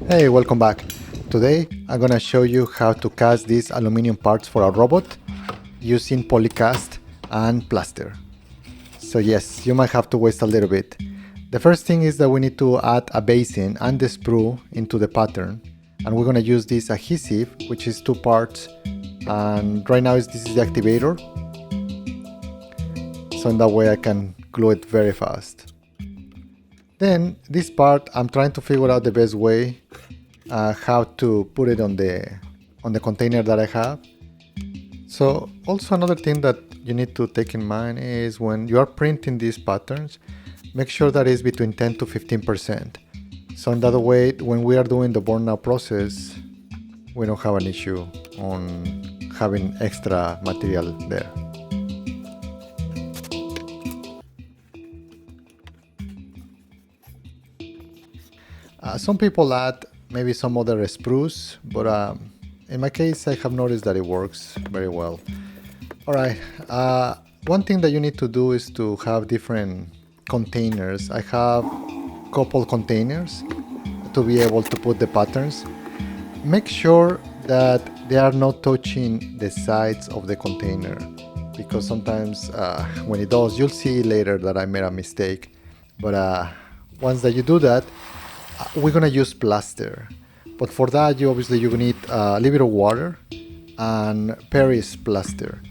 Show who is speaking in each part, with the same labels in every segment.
Speaker 1: Hey, welcome back. Today I'm gonna show you how to cast these aluminum parts for a robot using Polycast and plaster. So yes, you might have to wait a little bit. The first thing is that we need to add a basin and the sprue into the pattern, and we're gonna use this adhesive, which is 2 parts, and right now this is the activator, so in that way I can glue it very fast. Then this part I'm trying to figure out the best way how to put it on the container that I have. So also another thing that you need to take in mind is when you are printing these patterns, make sure that it's between 10 to 15%. So in that way, when we are doing the burnout process, we don't have an issue on having extra material there. Some people add maybe some other spruce, but in my case I have noticed that it works very well. Alright, one thing that you need to do is to have different containers. I have a couple containers to be able to put the patterns. Make sure that they are not touching the sides of the container, because sometimes when it does, you'll see later that I made a mistake. But once that you do that, we're gonna use plaster, but for that you need a little bit of water and Paris plaster.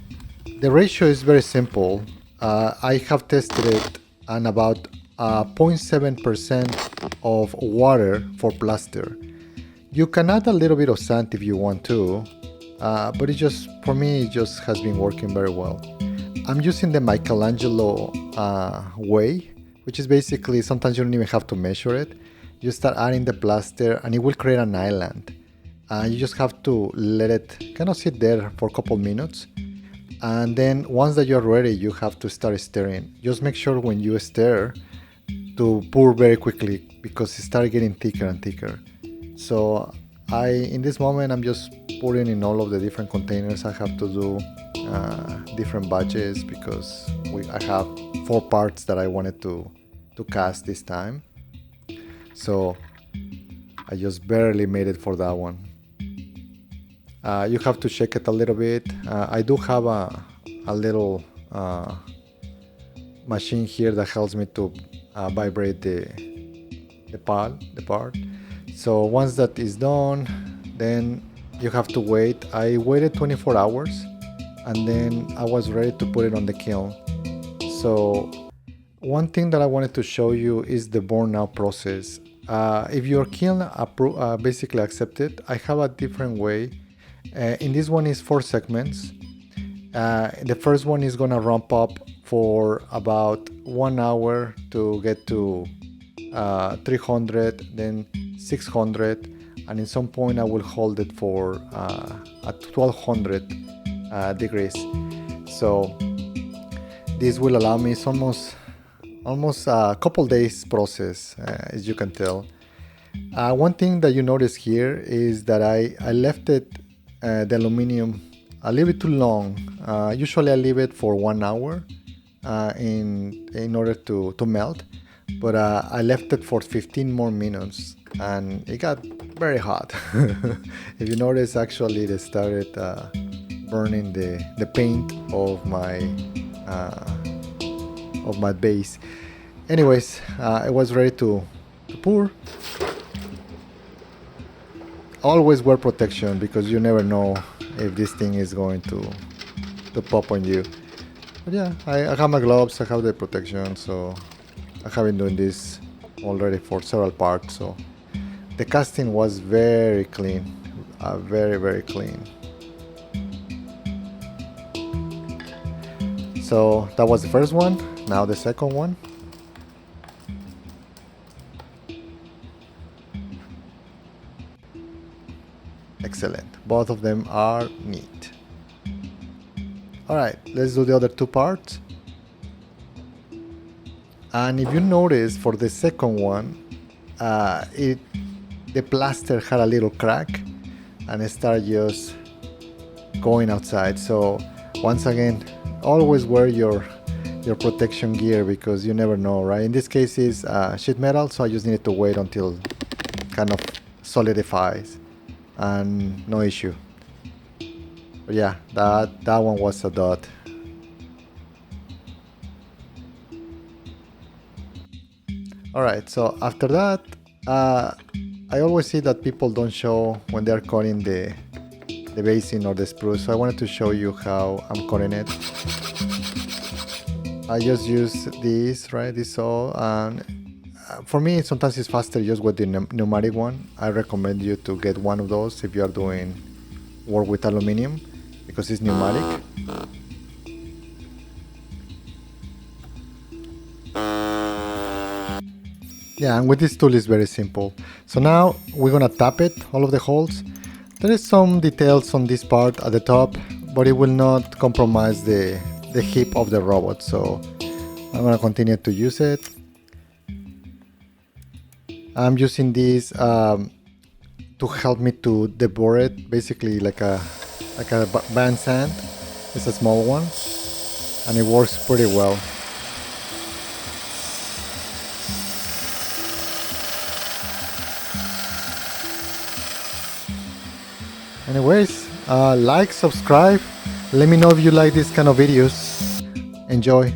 Speaker 1: The ratio is very simple. I have tested it on about 0.7% of water for plaster. You can add a little bit of sand if you want to, but for me it just has been working very well. I'm using the Michelangelo way, which is basically sometimes you don't even have to measure it. You start adding the plaster and it will create an island. You just have to let it kind of sit there for a couple minutes. And then once that you're ready, you have to start stirring. Just make sure when you stir to pour very quickly, because it starts getting thicker and thicker. So in this moment, I'm just pouring in all of the different containers. I have to do different batches because I have 4 parts that I wanted to cast this time. So I just barely made it for that one. You have to shake it a little bit. I do have a little machine here that helps me to vibrate the part. So once that is done, then you have to wait. I waited 24 hours and then I was ready to put it on the kiln. So one thing that I wanted to show you is the burnout process. If your kiln basically accepts it, I have a different way. In this one is 4 segments. The first one is gonna ramp up for about 1 hour to get to 300, then 600, and in some point I will hold it for at 1200 degrees. So this will allow me, it's almost a couple days process, as you can tell. One thing that you notice here is that I left it, the aluminum, a little bit too long. Usually I leave it for 1 hour in order to melt, but I left it for 15 more minutes and it got very hot. If you notice, actually it started burning the paint of my base. Anyways, I was ready to pour. Always wear protection, because you never know if this thing is going to pop on you. But yeah, I have my gloves, I have the protection, so I have been doing this already for several parts. So the casting was very clean, very, very clean. So that was the first one. Now the second one. Excellent. Both of them are neat. Alright, let's do the other 2 parts. And if you notice, for the second one, the plaster had a little crack and it started just going outside. So once again, always wear your protection gear, because you never know, right? In this case it's sheet metal, so I just needed to wait until kind of solidifies and no issue. But yeah, that one was a dot. Alright, so after that, I always see that people don't show when they're cutting the basin or the spruce, so I wanted to show you how I'm cutting it. I just use this, right, this saw, and for me sometimes it's faster just with the pneumatic one. I recommend you to get one of those if you are doing work with aluminum, because it's pneumatic. Yeah, and with this tool it's very simple. So now we're gonna tap it, all of the holes. There is some details on this part at the top, but it will not compromise the hip of the robot. So I'm gonna continue to use it. I'm using this to help me to debore it, basically like a band sand. It's a small one, and it works pretty well. Anyways, like, subscribe, let me know if you like these kind of videos. Enjoy.